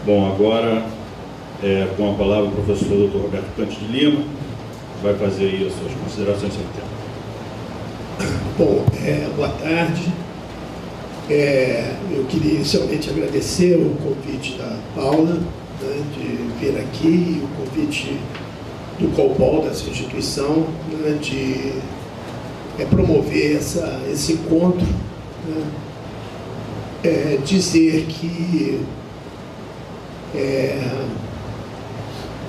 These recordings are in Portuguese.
Bom, agora, com a palavra o professor Dr. Roberto Cantos de Lima, que vai fazer aí as suas considerações sobre o tema. Bom, boa tarde. Eu queria inicialmente agradecer o convite da Paula, né, de vir aqui, e o convite do COBOL, dessa instituição, né, de promover esse encontro, né, dizer que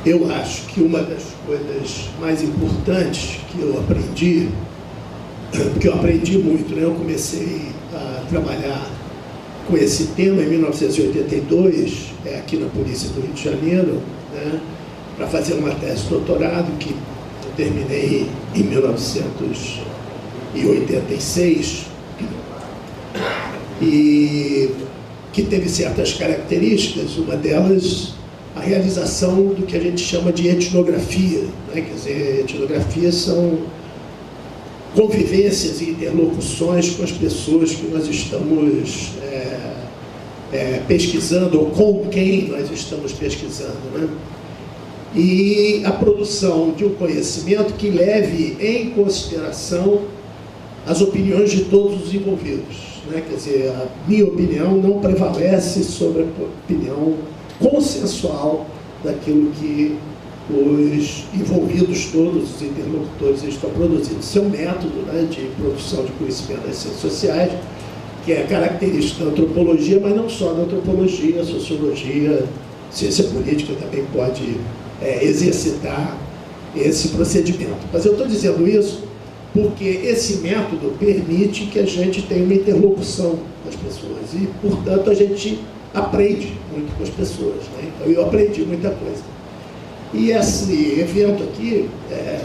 eu acho que uma das coisas mais importantes que eu aprendi, porque eu aprendi muito, né? Eu comecei a trabalhar com esse tema em 1982, aqui na Polícia do Rio de Janeiro, né, para fazer uma tese de doutorado que eu terminei em 1986, e que teve certas características, uma delas a realização do que a gente chama de etnografia, né? Quer dizer, etnografias são convivências e interlocuções com as pessoas que nós estamos pesquisando, ou com quem nós estamos pesquisando, né? E a produção de um conhecimento que leve em consideração as opiniões de todos os envolvidos, né? Quer dizer, a minha opinião não prevalece sobre a opinião consensual daquilo que os envolvidos todos, os interlocutores, estão produzindo. Isso é um método, né, de produção de conhecimento das ciências sociais, que é característico da antropologia, mas não só da antropologia, a sociologia, ciência política também pode exercitar esse procedimento. Mas eu estou dizendo isso porque esse método permite que a gente tenha uma interlocução com as pessoas e, portanto, a gente aprende muito com as pessoas, né? Então, eu aprendi muita coisa. E esse evento aqui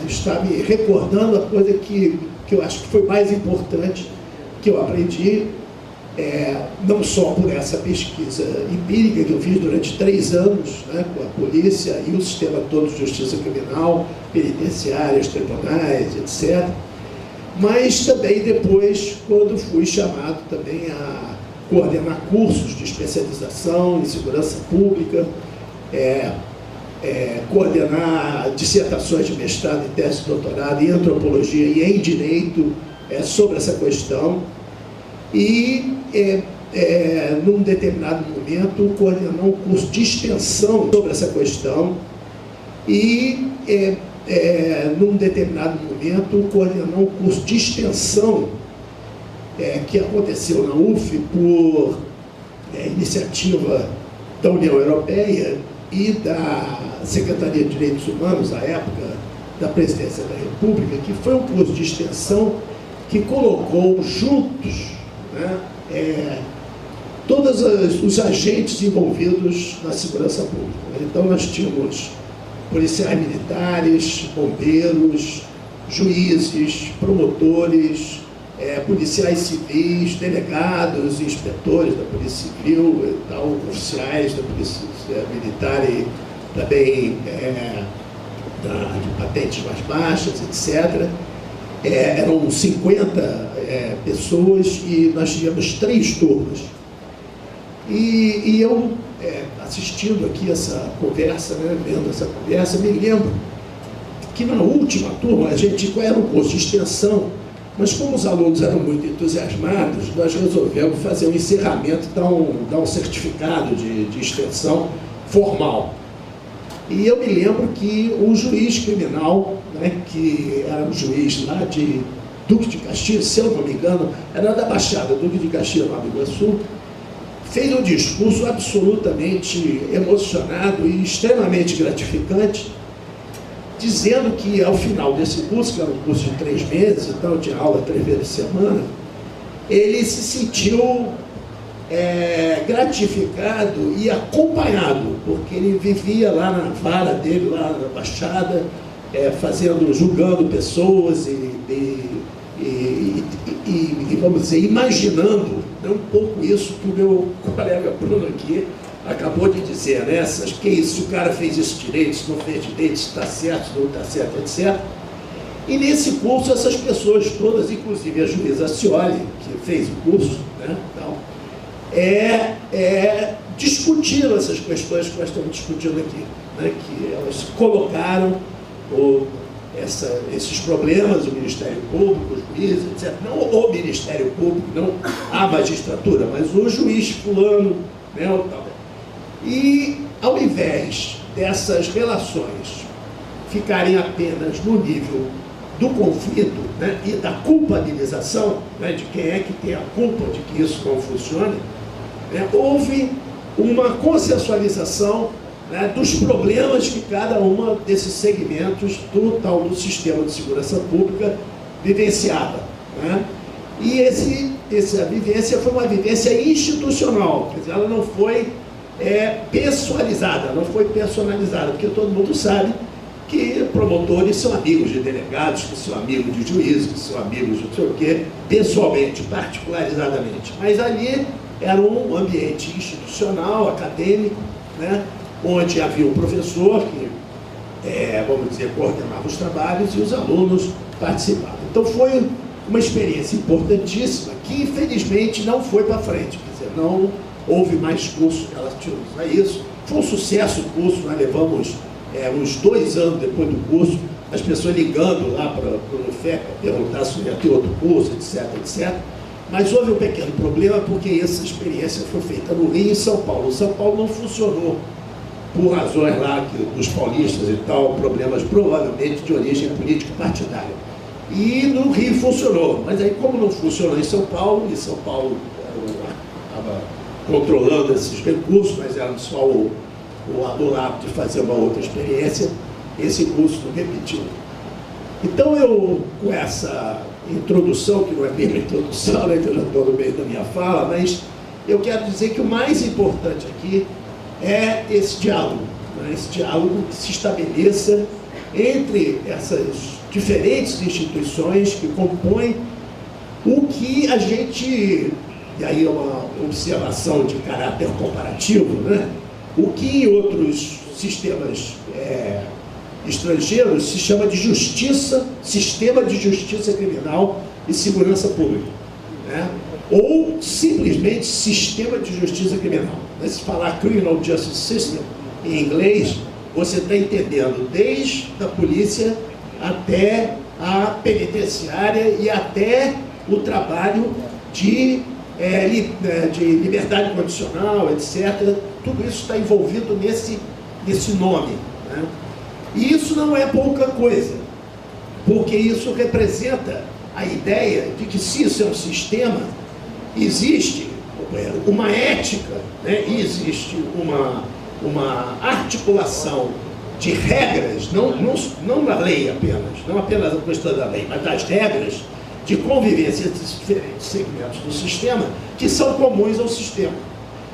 está me recordando a coisa que eu acho que foi mais importante que eu aprendi, não só por essa pesquisa empírica que eu fiz durante 3 anos, né, com a polícia e o sistema todo de justiça criminal, penitenciárias, tribunais, etc., mas também depois, quando fui chamado também a coordenar cursos de especialização em segurança pública, coordenar dissertações de mestrado e tese de doutorado em antropologia e em direito sobre essa questão, e num determinado momento coordenar um curso de extensão sobre essa questão, e num determinado momento coordenar um curso de extensão que aconteceu na UF por iniciativa da União Europeia e da Secretaria de Direitos Humanos, à época da Presidência da República, que foi um curso de extensão que colocou juntos, né, todos os agentes envolvidos na segurança pública. Então, nós tínhamos policiais militares, bombeiros, juízes, promotores, policiais civis, delegados, inspetores da Polícia Civil, e tal, oficiais da Polícia Militar e também de patentes mais baixas, etc. Eram 50 pessoas e nós tínhamos 3 turmas. E eu, assistindo aqui essa conversa, né, vendo essa conversa, me lembro que na última turma, a gente era um curso de extensão, mas como os alunos eram muito entusiasmados, nós resolvemos fazer um encerramento, dar um certificado de extensão formal. E eu me lembro que o juiz criminal, né, que era um juiz lá de Duque de Caxias, se eu não me engano, era da Baixada, Duque de Caxias, Nova Iguaçu, fez um discurso absolutamente emocionado e extremamente gratificante, dizendo que ao final desse curso, que era um curso de 3 meses, então de aula 3 vezes por semana, ele se sentiu gratificado e acompanhado, porque ele vivia lá na vara dele, lá na Baixada, julgando pessoas e vamos dizer, imaginando, né, um pouco isso que o meu colega Bruno aqui acabou de dizer, né? Que isso, se o cara fez isso direito, se não fez direito, se está certo, se não está certo, etc. E nesse curso, essas pessoas todas, inclusive a juíza Scioli, que fez o curso, né, tal, discutiram essas questões que nós estamos discutindo aqui, né? Que elas colocaram esses problemas, o Ministério Público, os juízes, etc. Não o Ministério Público, não a magistratura, mas o juiz fulano, né? E ao invés dessas relações ficarem apenas no nível do conflito, né, e da culpabilização, né, de quem é que tem a culpa de que isso não funcione, né, houve uma consensualização, né, dos problemas que cada um desses segmentos do sistema de segurança pública vivenciava, né? E essa vivência foi uma vivência institucional, quer dizer, ela não foi pessoalizada, não foi personalizada, porque todo mundo sabe que promotores são amigos de delegados, que são amigos de juízes, que são amigos de não sei o quê, pessoalmente, particularizadamente. Mas ali era um ambiente institucional, acadêmico, né, onde havia um professor que, vamos dizer, coordenava os trabalhos e os alunos participavam. Então foi uma experiência importantíssima que, infelizmente, não foi para frente, quer dizer, não houve mais cursos relativos a isso. Foi um sucesso o curso, nós levamos uns 2 anos depois do curso, as pessoas ligando lá para o UNIFEC para perguntar se ia ter outro curso, etc, etc. Mas houve um pequeno problema, porque essa experiência foi feita no Rio e em São Paulo. O São Paulo não funcionou, por razões lá dos paulistas e tal, problemas provavelmente de origem político-partidária. E no Rio funcionou, mas aí como não funcionou em São Paulo, e São Paulo estava controlando esses recursos, mas era só o adorado de fazer uma outra experiência, esse curso não repetiu. Então eu, com essa introdução, que não é bem uma introdução, né, que eu já estou no meio da minha fala, mas eu quero dizer que o mais importante aqui é esse diálogo, né, esse diálogo que se estabeleça entre essas diferentes instituições que compõem o que a gente, e aí é uma observação de caráter comparativo, né, o que em outros sistemas estrangeiros se chama de justiça, sistema de justiça criminal e segurança pública, né? Ou simplesmente sistema de justiça criminal. Mas se falar Criminal Justice System em inglês, você está entendendo desde a polícia até a penitenciária e até o trabalho de liberdade condicional, etc. Tudo isso está envolvido nesse nome, né? E isso não é pouca coisa, porque isso representa a ideia de que, se isso é um sistema, existe uma ética, né? Existe uma articulação de regras, não na lei apenas, não apenas a questão da lei, mas das regras de convivência entre os diferentes segmentos do sistema, que são comuns ao sistema.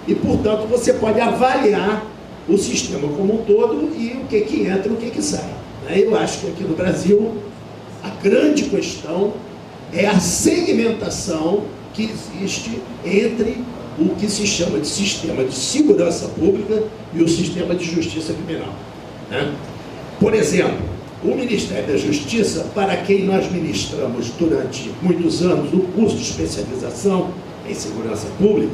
E, portanto, você pode avaliar o sistema como um todo e o que entra e o que sai. Eu acho que aqui no Brasil a grande questão é a segmentação que existe entre o que se chama de sistema de segurança pública e o sistema de justiça criminal, né? Por exemplo, o Ministério da Justiça, para quem nós ministramos durante muitos anos o curso de especialização em segurança pública,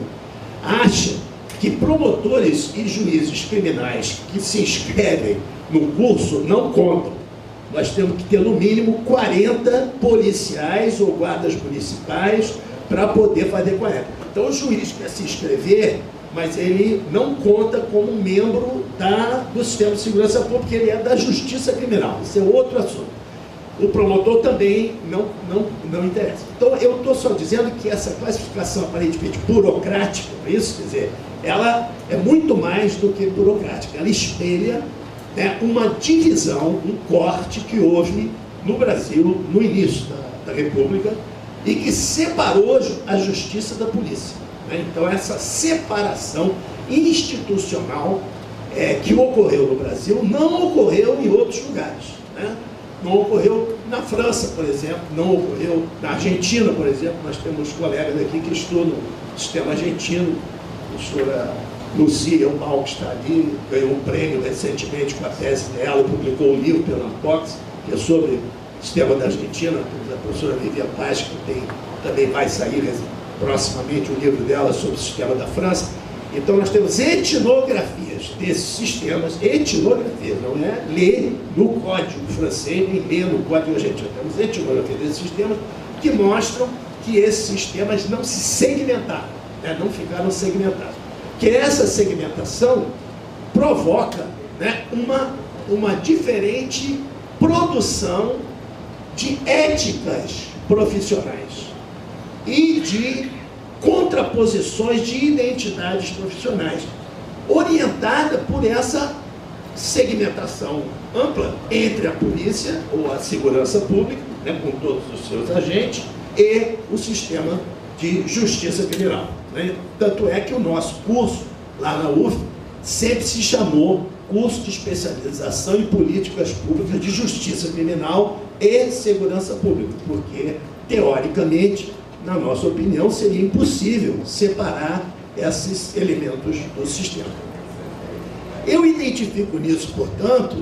acha que promotores e juízes criminais que se inscrevem no curso não contam. Nós temos que ter no mínimo 40 policiais ou guardas municipais para poder fazer 40. Então o juiz quer se inscrever, mas ele não conta como membro do sistema de segurança pública, porque ele é da justiça criminal. Isso é outro assunto. O promotor também não interessa. Então eu estou só dizendo que essa classificação aparentemente burocrática, isso, quer dizer, ela é muito mais do que burocrática. Ela espelha, né, uma divisão, um corte que houve no Brasil no início da República e que separou a justiça da polícia, né? Então essa separação institucional que ocorreu no Brasil não ocorreu em outros lugares, né? Não ocorreu na França, por exemplo, não ocorreu na Argentina, por exemplo. Nós temos colegas aqui que estudam o sistema argentino. A professora Lucia Mal, que está ali, ganhou um prêmio recentemente com a tese dela, publicou um livro pela Anpox, que é sobre o sistema da Argentina. A professora Vivian Paz, que também vai sair proximamente o livro dela sobre o sistema da França. Então nós temos etnografias desses sistemas, etnografias, não é ler no código francês, nem ler no código argentino. Temos etnografias desses sistemas que mostram que esses sistemas não se segmentaram, né, não ficaram segmentados. Que essa segmentação provoca, né, uma diferente produção de éticas profissionais e de contraposições de identidades profissionais, orientada por essa segmentação ampla entre a polícia ou a segurança pública, né, com todos os seus agentes, e o sistema de justiça criminal, né? Tanto é que o nosso curso, lá na UF, sempre se chamou curso de especialização em políticas públicas de justiça criminal e segurança pública, porque, teoricamente, na nossa opinião, seria impossível separar esses elementos do sistema. Eu identifico nisso, portanto,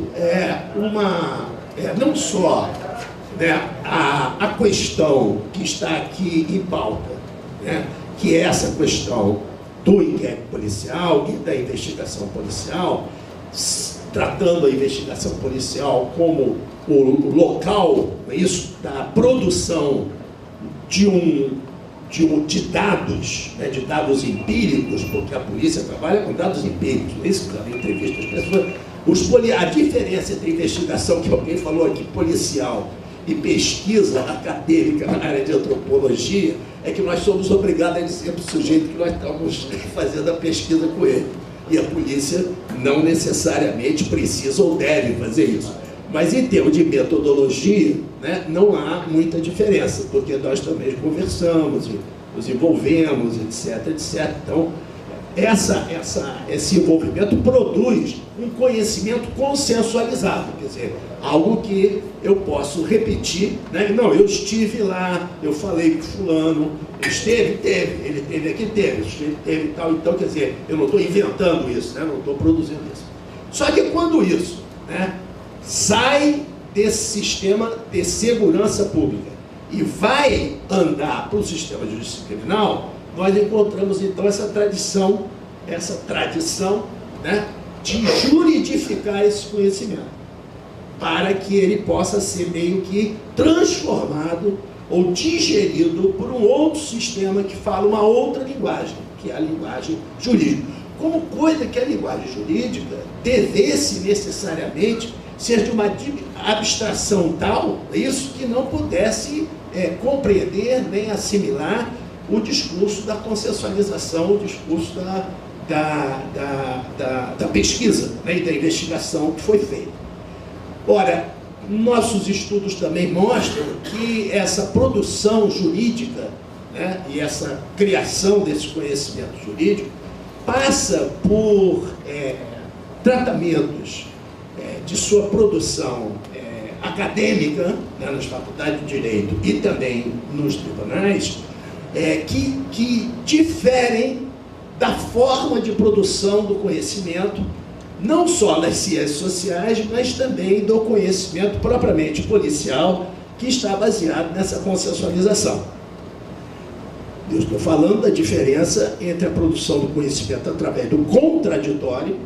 não só, né, a questão que está aqui em pauta, né, que é essa questão do inquérito policial e da investigação policial, tratando a investigação policial como o local, isso, da produção de dados, né, de dados empíricos, porque a polícia trabalha com dados empíricos, isso, claro, entrevista as pessoas. A diferença entre investigação, que alguém falou aqui, policial, e pesquisa acadêmica na área de antropologia, é que nós somos obrigados a dizer para o sujeito que nós estamos fazendo a pesquisa com ele. E a polícia não necessariamente precisa ou deve fazer isso. Mas em termos de metodologia, né, não há muita diferença, porque nós também conversamos, nos envolvemos, etc, etc. Então, esse envolvimento produz um conhecimento consensualizado, quer dizer, algo que eu posso repetir, né? Não, eu estive lá, eu falei com fulano, ele teve aqui, teve tal, então, quer dizer, eu não estou inventando isso, né? Não estou produzindo isso. Só que quando isso, né, sai desse sistema de segurança pública e vai andar para o sistema de justiça criminal, nós encontramos então essa tradição, né, de juridificar esse conhecimento, para que ele possa ser meio que transformado ou digerido por um outro sistema que fala uma outra linguagem, que é a linguagem jurídica. Como coisa que a linguagem jurídica devesse necessariamente ser de uma abstração tal, isso, que não pudesse compreender nem assimilar o discurso da consensualização, o discurso da pesquisa, né, e da investigação que foi feita. Ora, nossos estudos também mostram que essa produção jurídica, né, e essa criação desse conhecimento jurídico passa por tratamentos de sua produção acadêmica, né, nas faculdades de Direito e também nos tribunais, que diferem da forma de produção do conhecimento, não só das ciências sociais, mas também do conhecimento propriamente policial, que está baseado nessa consensualização. Eu estou falando da diferença entre a produção do conhecimento através do contraditório,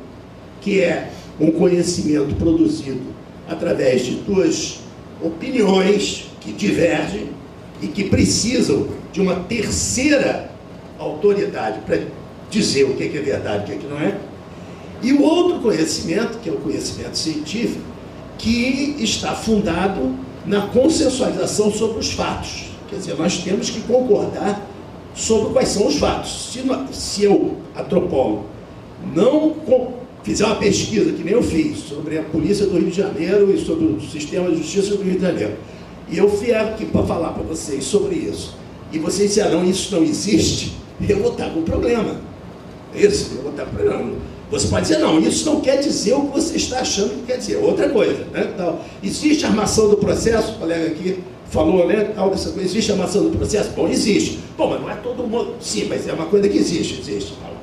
que é um conhecimento produzido através de duas opiniões que divergem e que precisam de uma terceira autoridade para dizer o que é verdade e o que não é. E o outro conhecimento, que é o conhecimento científico, que está fundado na consensualização sobre os fatos. Quer dizer, nós temos que concordar sobre quais são os fatos. Se eu, antropólogo, não fizer uma pesquisa, que nem eu fiz, sobre a polícia do Rio de Janeiro e sobre o sistema de justiça do Rio de Janeiro, e eu vier aqui para falar para vocês sobre isso, e vocês disserem, não, isso não existe, eu vou estar com problema. Isso, eu vou estar com problema. Você pode dizer, não, isso não quer dizer o que você está achando que quer dizer, outra coisa, né? Então, existe armação do processo, o colega aqui falou, né, tal dessa coisa, existe armação do processo? Bom, existe. Bom, mas não é todo mundo, sim, mas é uma coisa que existe.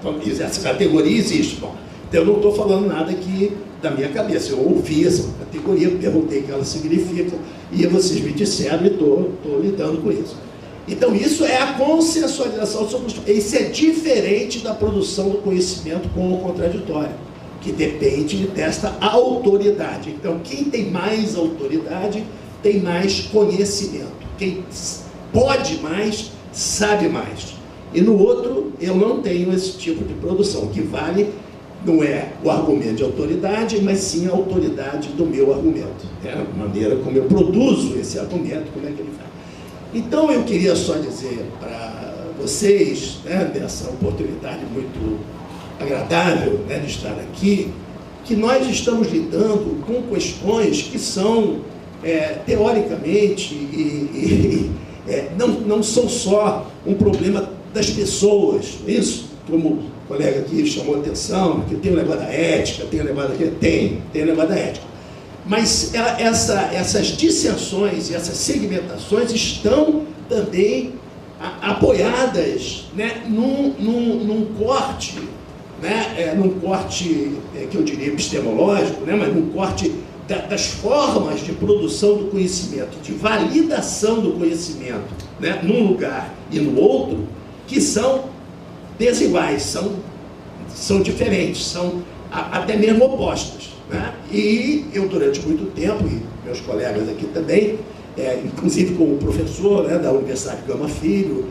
Então, essa categoria existe. Bom, então eu não estou falando nada aqui da minha cabeça, eu ouvi essa categoria, perguntei o que ela significa, e vocês me disseram e estou lidando com isso. Então, isso é a consensualização sobre os... Isso é diferente da produção do conhecimento com o contraditório, que depende desta autoridade. Então, quem tem mais autoridade tem mais conhecimento. Quem pode mais, sabe mais. E no outro, eu não tenho esse tipo de produção. O que vale não é o argumento de autoridade, mas sim a autoridade do meu argumento. É a maneira como eu produzo esse argumento, como é que ele faz. Então, eu queria só dizer para vocês, né, dessa oportunidade muito agradável, né, de estar aqui, que nós estamos lidando com questões que são, teoricamente, não são só um problema das pessoas, isso, como o colega aqui chamou a atenção, que tem o negócio da ética, tem o negócio da ética. Mas essas dissensões e essas segmentações estão também apoiadas, né, num corte, né, num corte que eu diria epistemológico, né, mas num corte das formas de produção do conhecimento, de validação do conhecimento, né, num lugar e no outro, que são desiguais, são diferentes, são até mesmo opostas. Né? E eu, durante muito tempo, e meus colegas aqui também, inclusive como professor, né, da Universidade Gama Filho,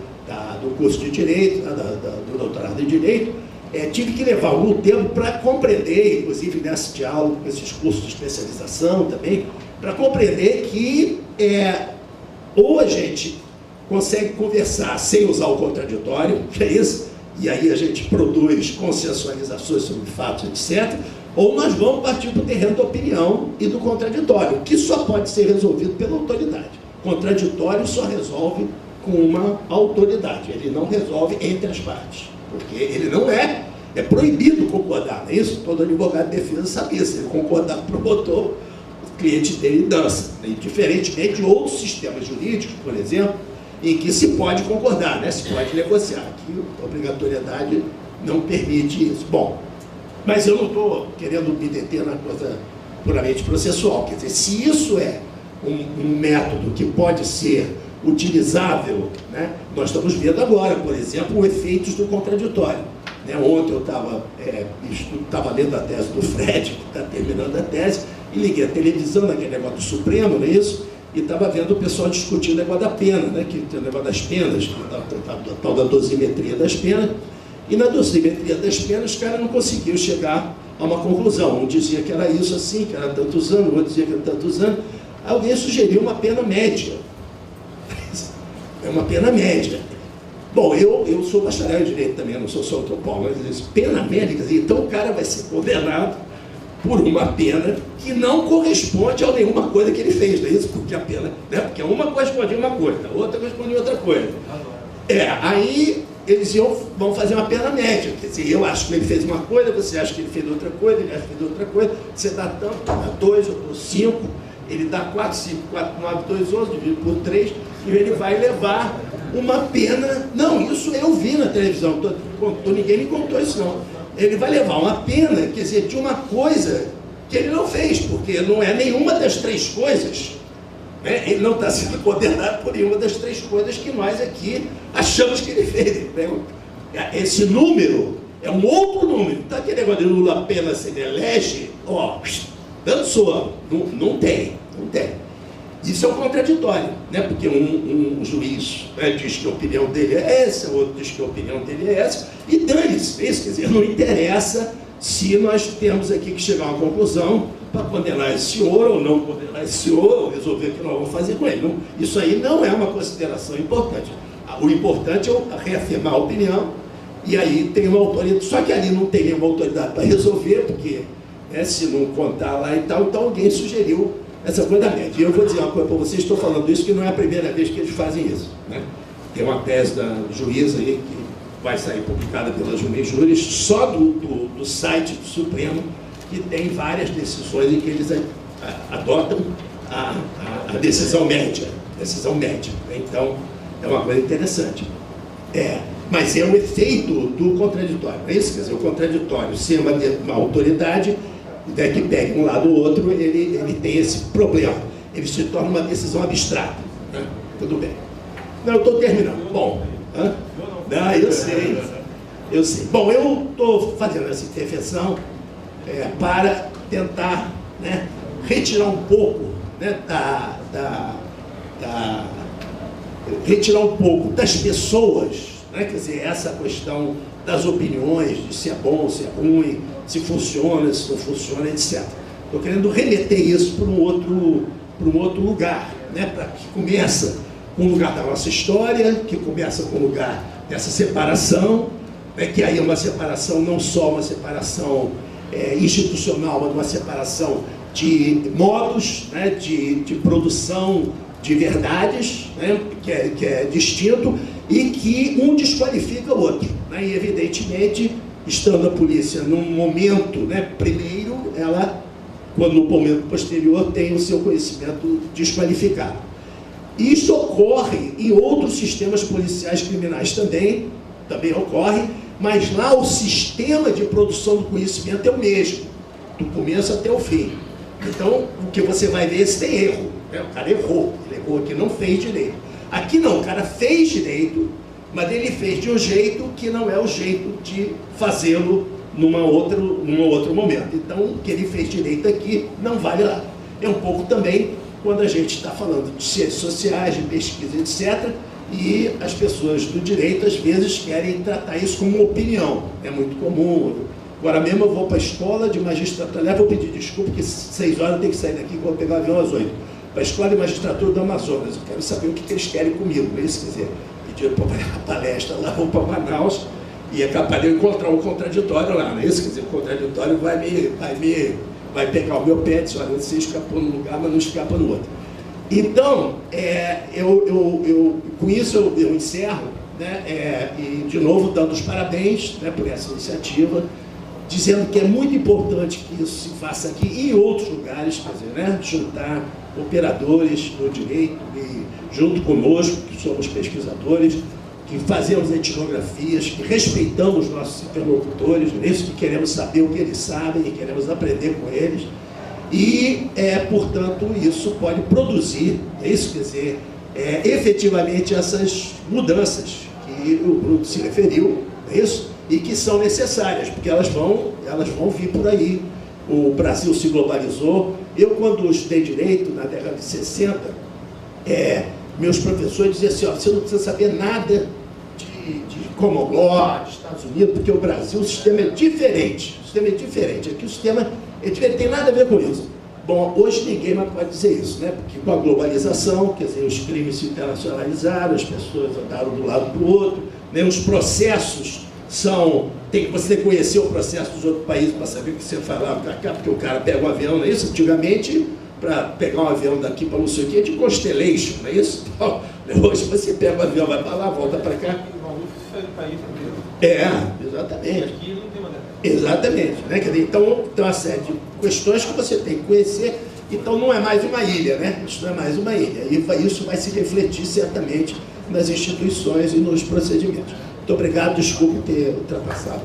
do curso de Direito, do doutorado em Direito, tive que levar algum tempo para compreender, inclusive nesse diálogo com esses cursos de especialização também, para compreender que ou a gente consegue conversar sem usar o contraditório, que é isso, e aí a gente produz consensualizações sobre fatos, etc., ou nós vamos partir para o terreno da opinião e do contraditório, que só pode ser resolvido pela autoridade. Contraditório só resolve com uma autoridade, ele não resolve entre as partes, porque ele não é proibido concordar, não é isso? Todo advogado de defesa sabia, se ele concordar com o promotor, o cliente dele dança, né? Diferentemente de outros sistemas jurídicos, por exemplo, em que se pode concordar, né? Se pode negociar, aqui a obrigatoriedade não permite isso. Bom, mas eu não estou querendo me deter na coisa puramente processual. Quer dizer, se isso é um método que pode ser utilizável, né, nós estamos vendo agora, por exemplo, os efeitos do contraditório. Né, ontem eu estava lendo a tese do Fred, que está terminando a tese, e liguei a televisão, naquele negócio do Supremo, não é isso? E estava vendo o pessoal discutindo o negócio da pena, né, que tem o negócio das penas, a tal da dosimetria das penas. E na dosimetria das penas, os caras não conseguiam chegar a uma conclusão. Um dizia que era isso assim, que era tantos anos, o outro dizia que era tantos anos. Alguém sugeriu uma pena média. É uma pena média. Bom, eu sou bacharel em Direito também, eu não sou só antropólogo, mas isso, pena média, quer dizer, então o cara vai ser condenado por uma pena que não corresponde a nenhuma coisa que ele fez, não é isso? Porque a pena, né? Porque uma correspondia a uma coisa, a outra correspondia a outra coisa. Aí eles vão fazer uma pena média, quer dizer, eu acho que ele fez uma coisa, você acha que ele fez outra coisa, ele acha que fez outra coisa, você dá tanto, dá 2, eu dou 5, ele dá 4, 5, 4, 9, 2, 11, dividido por 3, e ele vai levar uma pena, não, isso eu vi na televisão, ninguém me contou isso não, ele vai levar uma pena, quer dizer, de uma coisa que ele não fez, porque não é nenhuma das três coisas, né? Ele não está sendo condenado por nenhuma das três coisas que nós aqui achamos que ele fez. Esse número é um outro número, tá aquele negócio de Lula apenas se ele elege, dançou, não tem. Isso é um contraditório, né? Porque um juiz, né, diz que a opinião dele é essa, o outro diz que a opinião dele é essa, e dane-se, isso, quer dizer, não interessa se nós temos aqui que chegar a uma conclusão para condenar esse senhor ou não condenar esse senhor, ou resolver o que nós vamos fazer com ele. Não, isso aí não é uma consideração importante. O importante é reafirmar a opinião, e aí tem uma autoridade, só que ali não tem nenhuma autoridade para resolver, porque, né, se não contar lá e tal, então alguém sugeriu essa coisa da média. E eu vou dizer uma coisa para vocês, estou falando isso, que não é a primeira vez que eles fazem isso. Né? Tem uma tese da juíza aí, que vai sair publicada pela Júris, só do site do Supremo, que tem várias decisões em que eles adotam a decisão média. Então, é uma coisa interessante. Mas é o efeito do contraditório. É isso? Quer dizer, o contraditório, se é uma autoridade, que pega um lado ou outro, ele tem esse problema. Ele se torna uma decisão abstrata. Né? Tudo bem. Não, eu estou terminando. Bom, não, eu sei. Bom, eu estou fazendo essa intervenção para tentar, né, retirar um pouco, né, retirar um pouco das pessoas, né, quer dizer, essa questão das opiniões, de se é bom, se é ruim, se funciona, se não funciona, etc. Estou querendo remeter isso para um outro lugar, né, para que começa com o lugar da nossa história, que começa com o lugar dessa separação, né, que aí é uma separação, não só uma separação institucional, mas uma separação de modos, né, de produção de verdades, né, que é distinto, e que um desqualifica o outro, né, e evidentemente, estando a polícia num momento, né, primeiro, ela, quando no momento posterior, tem o seu conhecimento desqualificado. Isso ocorre em outros sistemas policiais criminais também ocorre, mas lá o sistema de produção do conhecimento é o mesmo, do começo até o fim. Então, o que você vai ver é se tem erro, né? O cara errou, ele errou aqui, não fez direito. Aqui não, o cara fez direito, mas ele fez de um jeito que não é o jeito de fazê-lo num outro momento. Então, o que ele fez direito aqui não vale lá. É um pouco também quando a gente está falando de ciências sociais, de pesquisa, etc., e as pessoas do direito, às vezes, querem tratar isso como uma opinião. É muito comum. Agora mesmo eu vou para a escola de magistratura, vou pedir desculpa, porque 6 horas eu tenho que sair daqui, vou pegar o avião às 8. Para a escola de magistratura do Amazonas. Eu quero saber o que eles querem comigo. Eles, quer dizer, pediram para a palestra lá, vou para Manaus, e é capaz de eu encontrar um contraditório lá, não é isso? Quer dizer, o contraditório vai pegar o meu pé e dizer, olha, você escapou num lugar, mas não escapa no outro. Então, com isso eu encerro, né, e de novo dando os parabéns, né, por essa iniciativa, dizendo que é muito importante que isso se faça aqui e em outros lugares, quer dizer, né, juntar operadores do direito e junto conosco, que somos pesquisadores, que fazemos etnografias, que respeitamos nossos interlocutores, nisso que queremos saber o que eles sabem e queremos aprender com eles. E, portanto, isso pode produzir, isso quer dizer, efetivamente essas mudanças que o Bruno se referiu, isso, e que são necessárias, porque elas vão vir por aí. O Brasil se globalizou. Eu, quando estudei Direito, na década de 60, meus professores diziam assim, ó, você não precisa saber nada de common law, de Estados Unidos, porque o Brasil, o sistema é diferente. O sistema é diferente. Aqui o sistema é diferente, tem nada a ver com isso. Bom, hoje ninguém mais pode dizer isso, né? Porque com a globalização, quer dizer, os crimes se internacionalizaram, as pessoas andaram de um lado para o outro, né? Os processos você tem que conhecer o processo dos outros países para saber o que você faz lá para cá, porque o cara pega um avião, não é isso? Antigamente, para pegar um avião daqui para não sei o que, de Constellation, não é isso? Então, hoje você pega o avião, vai para lá, volta para cá. Exatamente. Aqui não tem maneira. Exatamente. Né? Então, tem uma série de questões que você tem que conhecer. Então, não é mais uma ilha, né? Isso não é mais uma ilha. E isso vai se refletir certamente nas instituições e nos procedimentos. Muito obrigado, desculpe ter ultrapassado.